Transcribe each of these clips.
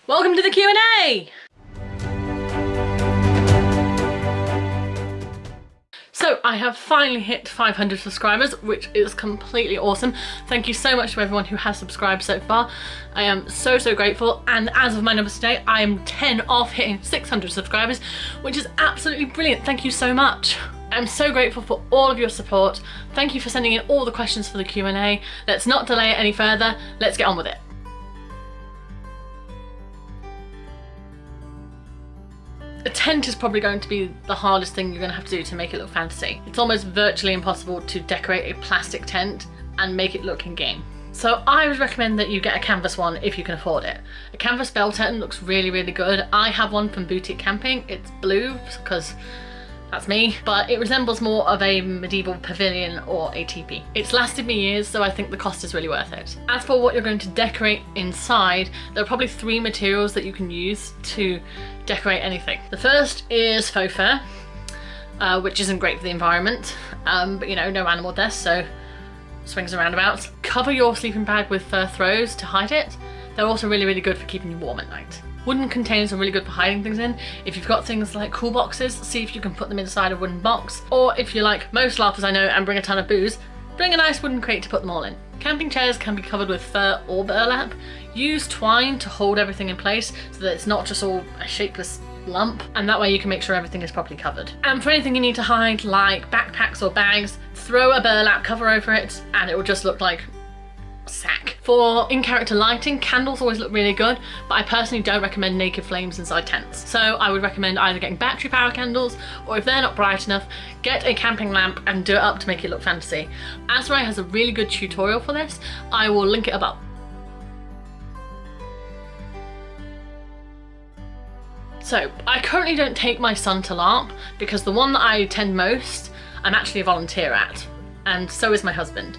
Welcome to the Q&A! So I have finally hit 500 subscribers, which is completely awesome. Thank you so much to everyone who has subscribed so far. I am so grateful, and as of my numbers today, I am 10 off hitting 600 subscribers, which is absolutely brilliant. Thank you so much. I'm so grateful for all of your support. Thank you for sending in all the questions for the Q&A. Let's not delay it any further. Let's get on with it. A tent is probably going to be the hardest thing you're going to have to do to make it look fantasy. It's almost virtually impossible to decorate a plastic tent and make it look in-game. So I would recommend that you get a canvas one if you can afford it. A canvas bell tent looks really good. I have one from Boutique Camping. It's blue because that's me, but it resembles more of a medieval pavilion or a teepee. It's lasted me years, so I think the cost is really worth it. As for what you're going to decorate inside, there are probably 3 materials that you can use to decorate anything. The first is faux fur, which isn't great for the environment, but you know, no animal death, so swings and roundabouts. Cover your sleeping bag with fur throws to hide it. They're also really good for keeping you warm at night. Wooden containers are really good for hiding things in. If you've got things like cool boxes, see if you can put them inside a wooden box. Or if you're like most LARPers I know and bring a ton of booze, bring a nice wooden crate to put them all in. Camping chairs can be covered with fur or burlap. Use twine to hold everything in place so that it's not just all a shapeless lump, and that way you can make sure everything is properly covered. And for anything you need to hide, like backpacks or bags, throw a burlap cover over it and it will just look like sack. For in-character lighting, candles always look really good, but I personally don't recommend naked flames inside tents. So I would recommend either getting battery power candles, or if they're not bright enough, get a camping lamp and do it up to make it look fantasy. Azrai has a really good tutorial for this. I will link it above. So I currently don't take my son to LARP because the one that I attend most, I'm actually a volunteer at, and so is my husband.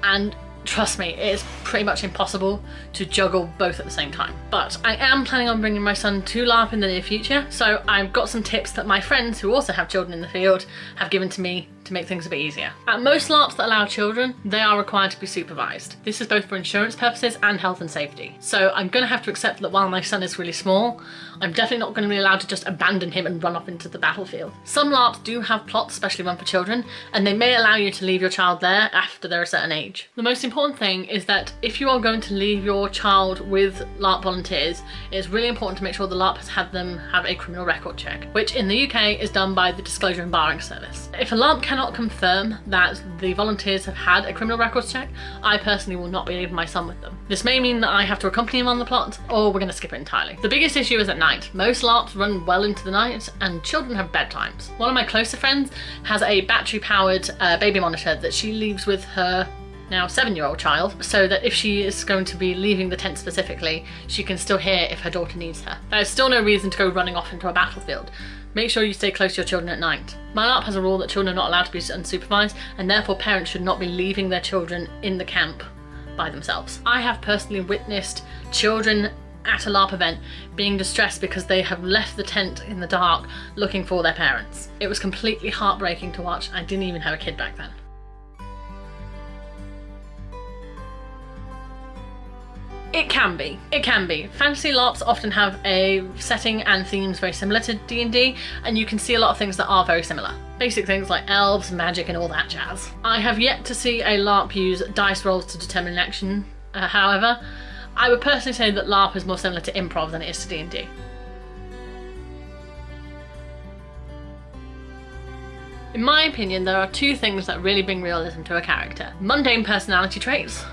And trust me, it is pretty much impossible to juggle both at the same time. But I am planning on bringing my son to LARP in the near future, so I've got some tips that my friends who also have children in the field have given to me to make things a bit easier. At most LARPs that allow children, they are required to be supervised. This is both for insurance purposes and health and safety. So I'm going to have to accept that while my son is really small, I'm definitely not going to be allowed to just abandon him and run off into the battlefield. Some LARPs do have plots specially run for children, and they may allow you to leave your child there after they're a certain age. The most important thing is that if you are going to leave your child with LARP volunteers, it's really important to make sure the LARP has had them have a criminal record check, which in the UK is done by the Disclosure and Barring Service. If a LARP cannot confirm that the volunteers have had a criminal records check, I personally will not be leaving my son with them. This may mean that I have to accompany him on the plot, or we're going to skip it entirely. The biggest issue is at night. Most LARPs run well into the night, and children have bedtimes. One of my closer friends has a battery-powered baby monitor that she leaves with her now 7-year-old child, so that if she is going to be leaving the tent specifically, she can still hear if her daughter needs her. There's still no reason to go running off into a battlefield. Make sure you stay close to your children at night. My LARP has a rule that children are not allowed to be unsupervised, and therefore parents should not be leaving their children in the camp by themselves. I have personally witnessed children at a LARP event being distressed because they have left the tent in the dark looking for their parents. It was completely heartbreaking to watch. I didn't even have a kid back then. It can be. Fantasy LARPs often have a setting and themes very similar to D&D, and you can see a lot of things that are very similar. Basic things like elves, magic and all that jazz. I have yet to see a LARP use dice rolls to determine an action, however, I would personally say that LARP is more similar to improv than it is to D&D. In my opinion, there are 2 things that really bring realism to a character: mundane personality traits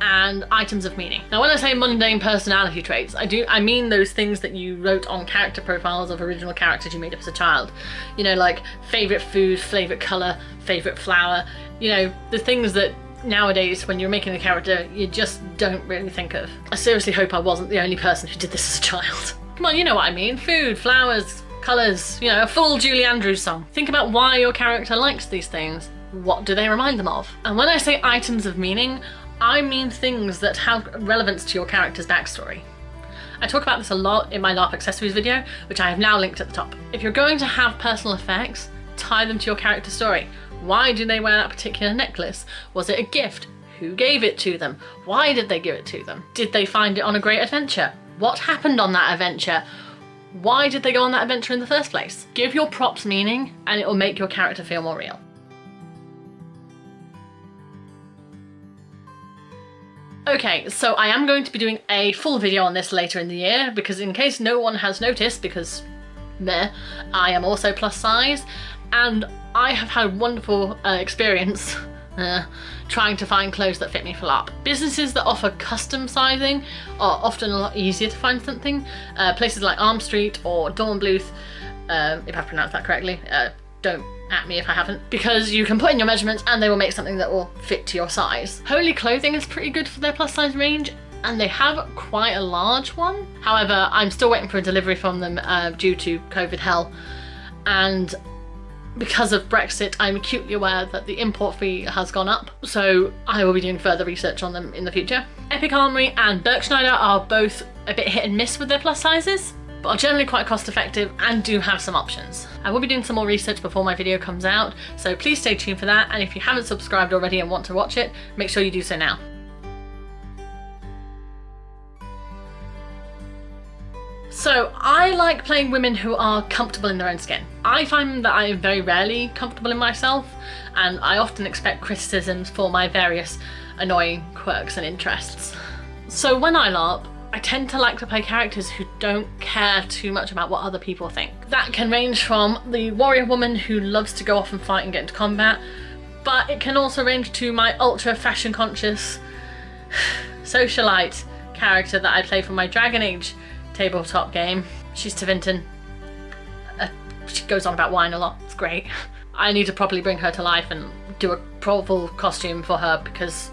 and items of meaning. Now when I say mundane personality traits, I mean those things that you wrote on character profiles of original characters you made up as a child. You know, like favourite food, favourite colour, favourite flower, you know, the things that nowadays when you're making a character you just don't really think of. I seriously hope I wasn't the only person who did this as a child. Come on, you know what I mean. Food, flowers, colours, you know, a full Julie Andrews song. Think about why your character likes these things. What do they remind them of? And when I say items of meaning, I mean things that have relevance to your character's backstory. I talk about this a lot in my LARP accessories video, which I have now linked at the top. If you're going to have personal effects, tie them to your character's story. Why do they wear that particular necklace? Was it a gift? Who gave it to them? Why did they give it to them? Did they find it on a great adventure? What happened on that adventure? Why did they go on that adventure in the first place? Give your props meaning and it will make your character feel more real. Okay, so I am going to be doing a full video on this later in the year, because in case no one has noticed, because meh, I am also plus size, and I have had wonderful experience trying to find clothes that fit me for LARP. Businesses that offer custom sizing are often a lot easier to find something. Places like Arm Street or Dornbluth, if I've pronounced that correctly, don't at me if I haven't, because you can put in your measurements and they will make something that will fit to your size. Holy Clothing is pretty good for their plus size range, and they have quite a large one. However, I'm still waiting for a delivery from them due to COVID hell, and because of Brexit, I'm acutely aware that the import fee has gone up, so I will be doing further research on them in the future. Epic Armory and Berkschneider are both a bit hit and miss with their plus sizes, but are generally quite cost effective and do have some options. I will be doing some more research before my video comes out, so please stay tuned for that, and if you haven't subscribed already and want to watch it, make sure you do so now. So I like playing women who are comfortable in their own skin. I find that I am very rarely comfortable in myself, and I often expect criticisms for my various annoying quirks and interests. So when I LARP, I tend to like to play characters who don't care too much about what other people think. That can range from the warrior woman who loves to go off and fight and get into combat, but it can also range to my ultra fashion conscious socialite character that I play for my Dragon Age tabletop game. She's Tevinton. She goes on about wine a lot, it's great. I need to properly bring her to life and do a full costume for her because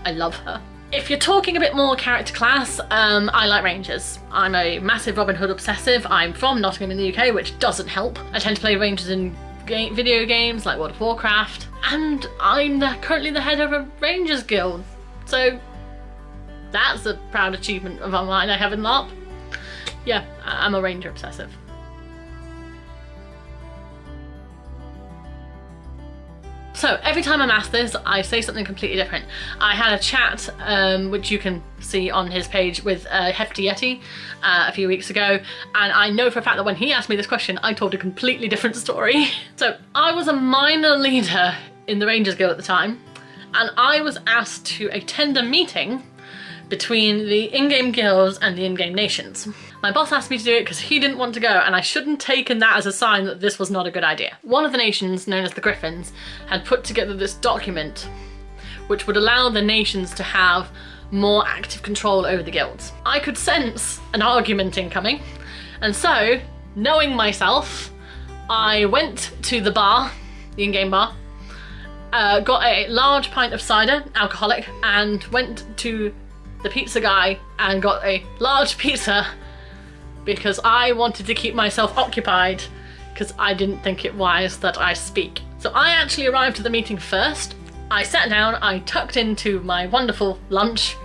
I love her. If you're talking a bit more character class, I like Rangers. I'm a massive Robin Hood obsessive. I'm from Nottingham in the UK, which doesn't help. I tend to play Rangers in video games like World of Warcraft, and I'm currently the head of a Rangers guild. So that's a proud achievement of mine I have in LARP. Yeah, I'm a Ranger obsessive. So every time I'm asked this, I say something completely different. I had a chat, which you can see on his page, with Hefty Yeti a few weeks ago, and I know for a fact that when he asked me this question, I told a completely different story. So I was a minor leader in the Rangers Guild at the time, and I was asked to attend a meeting between the in-game guilds and the in-game nations. My boss asked me to do it because he didn't want to go, and I shouldn't have taken that as a sign that this was not a good idea. One of the nations, known as the Griffins, had put together this document which would allow the nations to have more active control over the guilds. I could sense an argument incoming, and so, knowing myself, I went to the bar, the in-game bar, got a large pint of cider, alcoholic, and went to the pizza guy and got a large pizza because I wanted to keep myself occupied because I didn't think it wise that I speak. So I actually arrived to the meeting first. I sat down, I tucked into my wonderful lunch,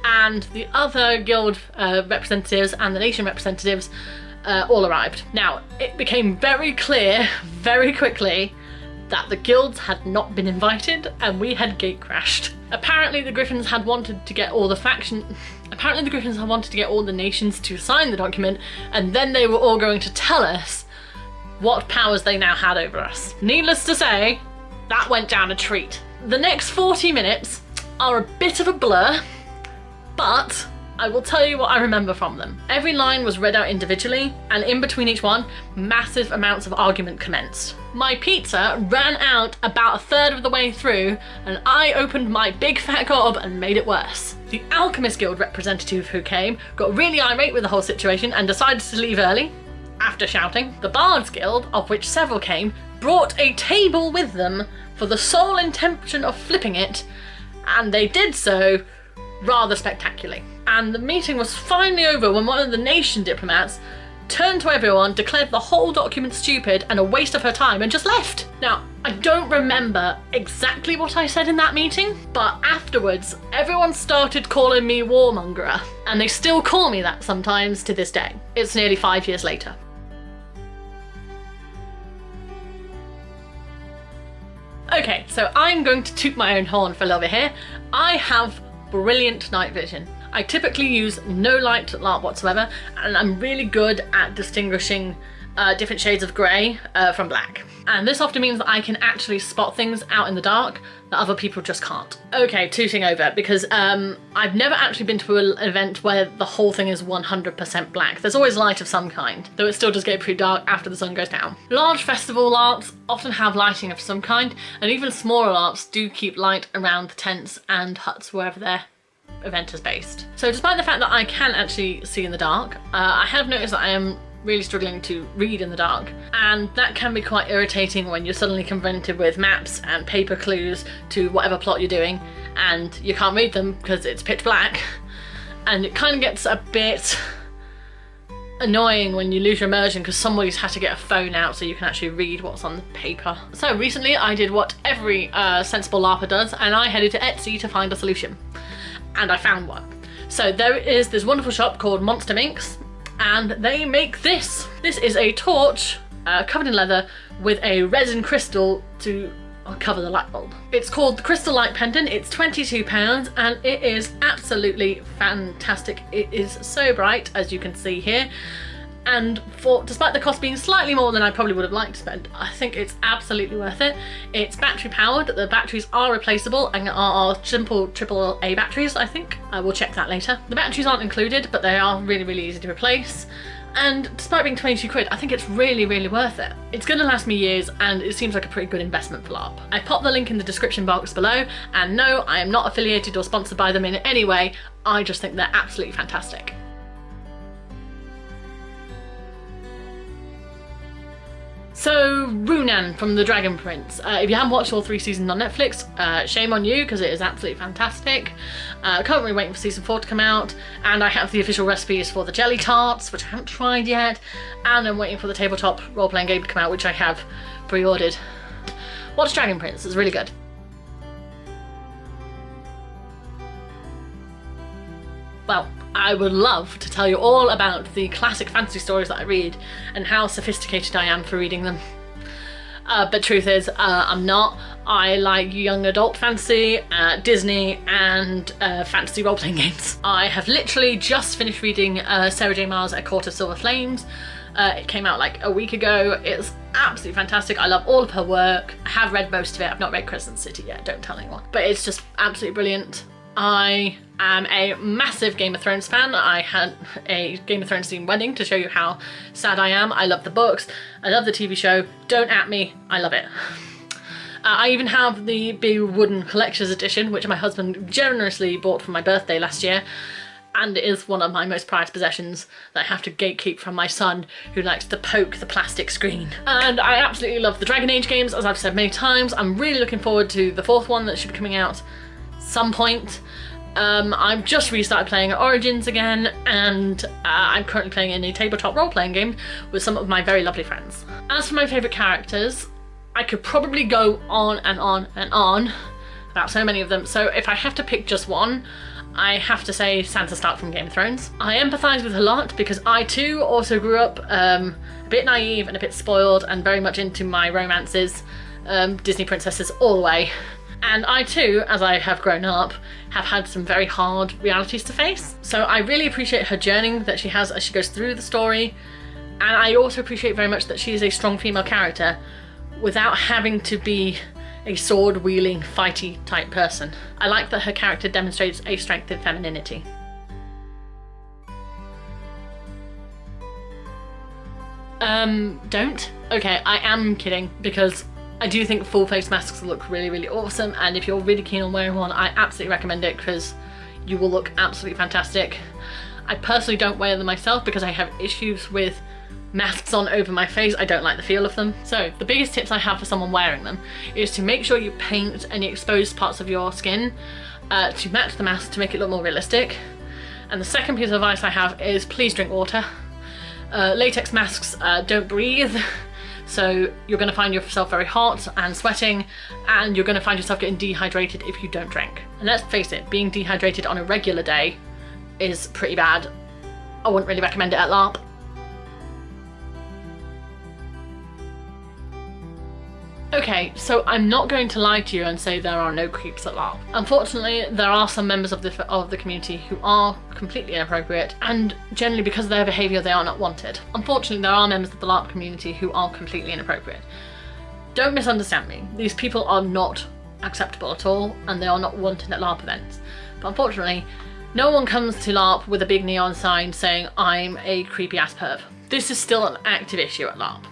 and the other guild representatives and the nation representatives all arrived. Now, it became very clear very quickly that the guilds had not been invited and we had gate crashed. Apparently the Griffins had wanted to get all the nations to sign the document, and then they were all going to tell us what powers they now had over us. Needless to say, that went down a treat. The next 40 minutes are a bit of a blur, but I will tell you what I remember from them. Every line was read out individually, and in between each one, massive amounts of argument commenced. My pizza ran out about a third of the way through, and I opened my big fat gob and made it worse. The Alchemist Guild representative who came got really irate with the whole situation and decided to leave early, after shouting. The Bards Guild, of which several came, brought a table with them for the sole intention of flipping it, and they did so rather spectacularly. And the meeting was finally over when one of the nation diplomats turned to everyone, declared the whole document stupid and a waste of her time, and just left. Now, I don't remember exactly what I said in that meeting, but afterwards everyone started calling me warmongerer, and they still call me that sometimes to this day. It's nearly 5 years later. Okay, so I'm going to toot my own horn for a little bit here. I have brilliant night vision. I typically use no light LARP whatsoever, and I'm really good at distinguishing different shades of grey from black. And this often means that I can actually spot things out in the dark that other people just can't. Okay, tooting over, because I've never actually been to an event where the whole thing is 100% black. There's always light of some kind, though it still does get pretty dark after the sun goes down. Large festival LARPs often have lighting of some kind, and even smaller LARPs do keep light around the tents and huts wherever their event is based. So despite the fact that I can actually see in the dark, I have noticed that I am really struggling to read in the dark, and that can be quite irritating when you're suddenly confronted with maps and paper clues to whatever plot you're doing and you can't read them because it's pitch black, and it kind of gets a bit annoying when you lose your immersion because somebody's had to get a phone out so you can actually read what's on the paper. So recently I did what every sensible LARPer does, and I headed to Etsy to find a solution, and I found one. So there is this wonderful shop called Monster Minx, and they make this. This is a torch covered in leather with a resin crystal to cover the light bulb. It's called the Crystal Light Pendant. It's £22 and it is absolutely fantastic. It is so bright, as you can see here. And despite the cost being slightly more than I probably would have liked to spend, I think it's absolutely worth it. It's battery powered, the batteries are replaceable and are simple AAA batteries, I think. I will check that later. The batteries aren't included, but they are really, really easy to replace. And despite being 22 quid, I think it's really, really worth it. It's gonna last me years and it seems like a pretty good investment for LARP. I popped the link in the description box below, and no, I am not affiliated or sponsored by them in any way. I just think they're absolutely fantastic. So, Runan from The Dragon Prince. If you haven't watched all 3 seasons on Netflix, shame on you because it is absolutely fantastic. Currently waiting for season 4 to come out, and I have the official recipes for the jelly tarts, which I haven't tried yet, and I'm waiting for the tabletop role-playing game to come out, which I have pre-ordered. Watch Dragon Prince, it's really good. Well, I would love to tell you all about the classic fantasy stories that I read and how sophisticated I am for reading them. But truth is, I'm not. I like young adult fantasy, Disney, and fantasy role-playing games. I have literally just finished reading Sarah J Maas' A Court of Silver Flames. It came out like a week ago. It's absolutely fantastic. I love all of her work. I have read most of it. I've not read Crescent City yet, don't tell anyone. But it's just absolutely brilliant. I am a massive Game of Thrones fan. I had a Game of Thrones themed wedding to show you how sad I am. I love the books, I love the TV show. Don't at me, I love it. I even have the big wooden collector's edition, which my husband generously bought for my birthday last year, and it is one of my most prized possessions that I have to gatekeep from my son, who likes to poke the plastic screen. And I absolutely love the Dragon Age games, as I've said many times. I'm really looking forward to the 4th one that should be coming out some point. I've just restarted playing Origins again, and I'm currently playing in a tabletop role-playing game with some of my very lovely friends. As for my favourite characters, I could probably go on and on and on about so many of them, so if I have to pick just one, I have to say Sansa Stark from Game of Thrones. I empathise with her a lot because I too also grew up a bit naive and a bit spoiled and very much into my romances, Disney princesses all the way. And I too, as I have grown up, have had some very hard realities to face. So I really appreciate her journey that she has as she goes through the story. And I also appreciate very much that she is a strong female character without having to be a sword-wielding, fighty type person. I like that her character demonstrates a strength in femininity. Don't? Okay, I am kidding, because I do think full face masks look really, really awesome, and if you're really keen on wearing one, I absolutely recommend it because you will look absolutely fantastic. I personally don't wear them myself because I have issues with masks on over my face. I don't like the feel of them. So the biggest tips I have for someone wearing them is to make sure you paint any exposed parts of your skin to match the mask to make it look more realistic. And the second piece of advice I have is please drink water. Latex masks don't breathe. So you're going to find yourself very hot and sweating, and you're going to find yourself getting dehydrated if you don't drink. And let's face it, being dehydrated on a regular day is pretty bad. I wouldn't really recommend it at LARP. Okay, Okay, so I'm not going to lie to you and say there are no creeps at LARP. Unfortunately, there are some members of the community who are completely inappropriate, and generally because of their behaviour they are not wanted. Unfortunately, there are members of the LARP community who are completely inappropriate. Don't misunderstand me. These people are not acceptable at all, and they are not wanted at LARP events. But unfortunately, no one comes to LARP with a big neon sign saying, I'm a creepy ass perv. This is still an active issue at LARP,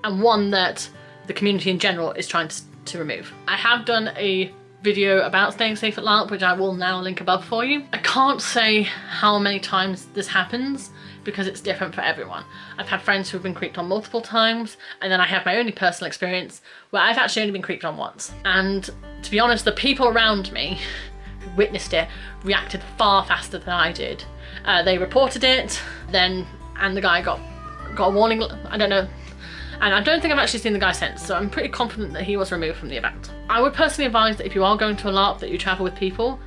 and one that the community in general is trying to remove. I have done a video about staying safe at LARP, which I will now link above for you. I can't say how many times this happens because it's different for everyone. I've had friends who've been creeped on multiple times, and then I have my own personal experience where I've actually only been creeped on once. And to be honest, the people around me who witnessed it reacted far faster than I did. They reported it, and the guy got a warning, I don't know. And I don't think I've actually seen the guy since, so I'm pretty confident that he was removed from the event. I would personally advise that if you are going to a LARP that you travel with people.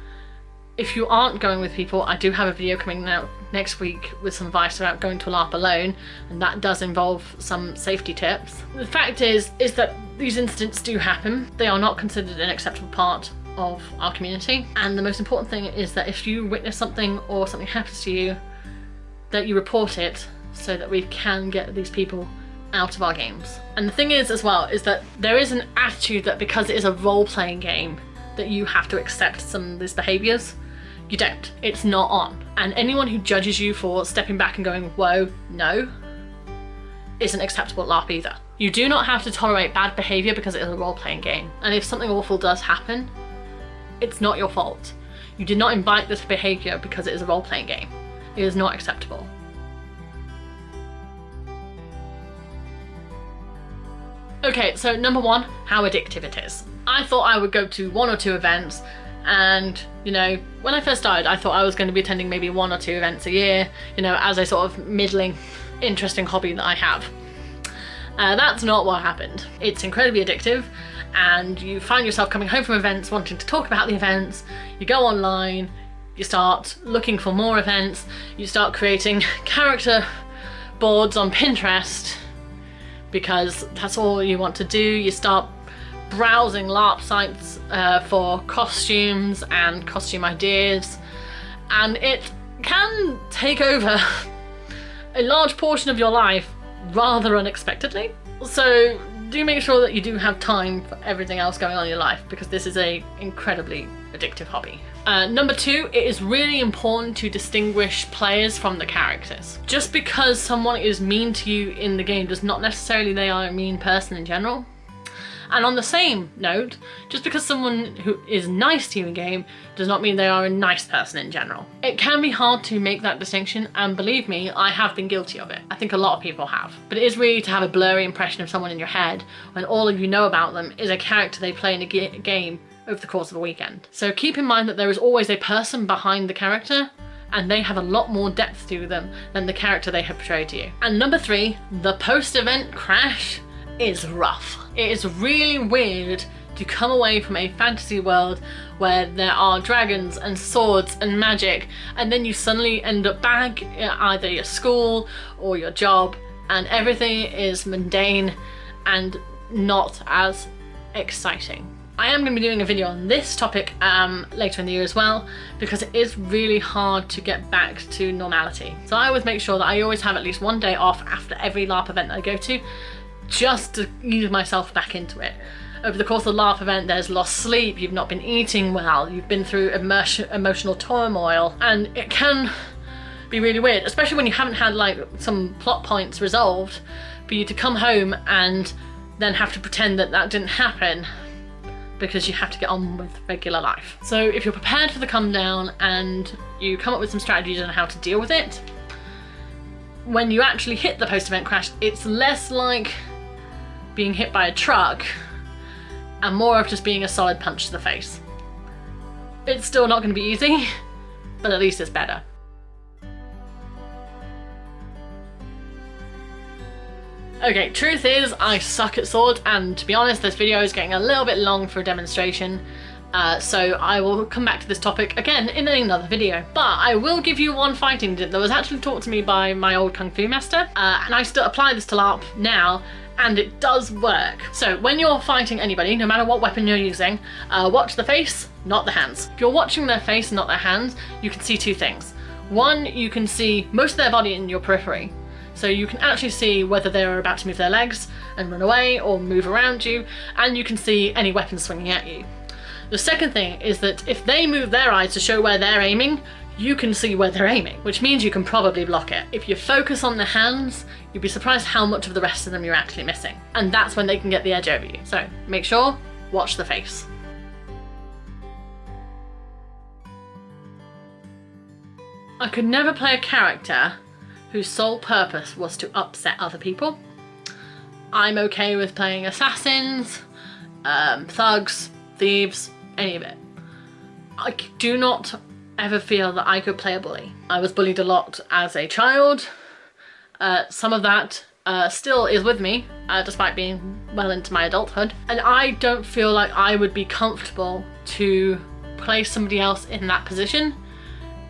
If you aren't going with people, I do have a video coming out next week with some advice about going to a LARP alone, and that does involve some safety tips. The fact is that these incidents do happen. They are not considered an acceptable part of our community, and the most important thing is that if you witness something or something happens to you, that you report it so that we can get these people out of our games. And the thing is as well is that there is an attitude that because it is a role-playing game that you have to accept some of these behaviours. You don't. It's not on. And anyone who judges you for stepping back and going, whoa, no, isn't acceptable at LARP either. You do not have to tolerate bad behaviour because it is a role-playing game. And if something awful does happen, it's not your fault. You did not invite this behaviour because it is a role-playing game. It is not acceptable. Okay, so number one, how addictive it is. I thought I would go to 1 or 2 events, and you know, when I first started I thought I was going to be attending maybe 1 or 2 events a year, you know, as a sort of middling interesting hobby that I have. That's not what happened. It's incredibly addictive, and you find yourself coming home from events wanting to talk about the events. You go online, you start looking for more events, you start creating character boards on Pinterest because that's all you want to do. You start browsing LARP sites for costumes and costume ideas, and it can take over a large portion of your life rather unexpectedly. So do make sure that you do have time for everything else going on in your life, because this is a incredibly addictive hobby. Number 2, it is really important to distinguish players from the characters. Just because someone is mean to you in the game does not necessarily they are a mean person in general. And on the same note, just because someone who is nice to you in game does not mean they are a nice person in general. It can be hard to make that distinction, and believe me, I have been guilty of it. I think a lot of people have. But it is really to have a blurry impression of someone in your head when all of you know about them is a character they play in a game over the course of a weekend. So keep in mind that there is always a person behind the character, and they have a lot more depth to them than the character they have portrayed to you. And number 3, the post-event crash is rough. It is really weird to come away from a fantasy world where there are dragons and swords and magic, and then you suddenly end up back at either your school or your job, and everything is mundane and not as exciting. I am going to be doing a video on this topic later in the year as well, because it is really hard to get back to normality. So I always make sure that I always have at least 1 day off after every LARP event that I go to, just to ease myself back into it. Over the course of the LARP event, there's lost sleep, you've not been eating well, you've been through emotional turmoil, and it can be really weird, especially when you haven't had like some plot points resolved, for you to come home and then have to pretend that that didn't happen because you have to get on with regular life. So if you're prepared for the come down and you come up with some strategies on how to deal with it, when you actually hit the post-event crash, it's less like being hit by a truck and more of just being a solid punch to the face. It's still not going to be easy, but at least it's better. Okay, truth is I suck at swords, and to be honest this video is getting a little bit long for a demonstration, so I will come back to this topic again in another video. But I will give you one fighting tip that was actually taught to me by my old Kung Fu master, and I still apply this to LARP now, and it does work. So when you're fighting anybody, no matter what weapon you're using, watch the face, not the hands. If you're watching their face and not their hands, you can see two things. One, you can see most of their body in your periphery. So you can actually see whether they're about to move their legs and run away or move around you, and you can see any weapons swinging at you. The second thing is that if they move their eyes to show where they're aiming, you can see where they're aiming, which means you can probably block it. If you focus on the hands, you'd be surprised how much of the rest of them you're actually missing. And that's when they can get the edge over you. So make sure, watch the face. I could never play a character whose sole purpose was to upset other people. I'm okay with playing assassins, thugs, thieves, any of it. I do not ever feel that I could play a bully. I was bullied a lot as a child. Some of that still is with me, despite being well into my adulthood. And I don't feel like I would be comfortable to place somebody else in that position,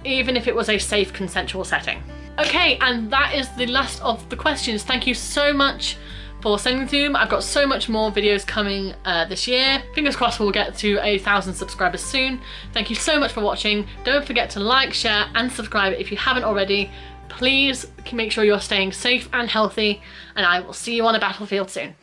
even if it was a safe, consensual setting. Okay, and that is the last of the questions. Thank you so much for sending them. I've got so much more videos coming this year. Fingers crossed we'll get to 1,000 subscribers soon. Thank you so much for watching. Don't forget to like, share and subscribe if you haven't already. Please make sure you're staying safe and healthy, and I will see you on a battlefield soon.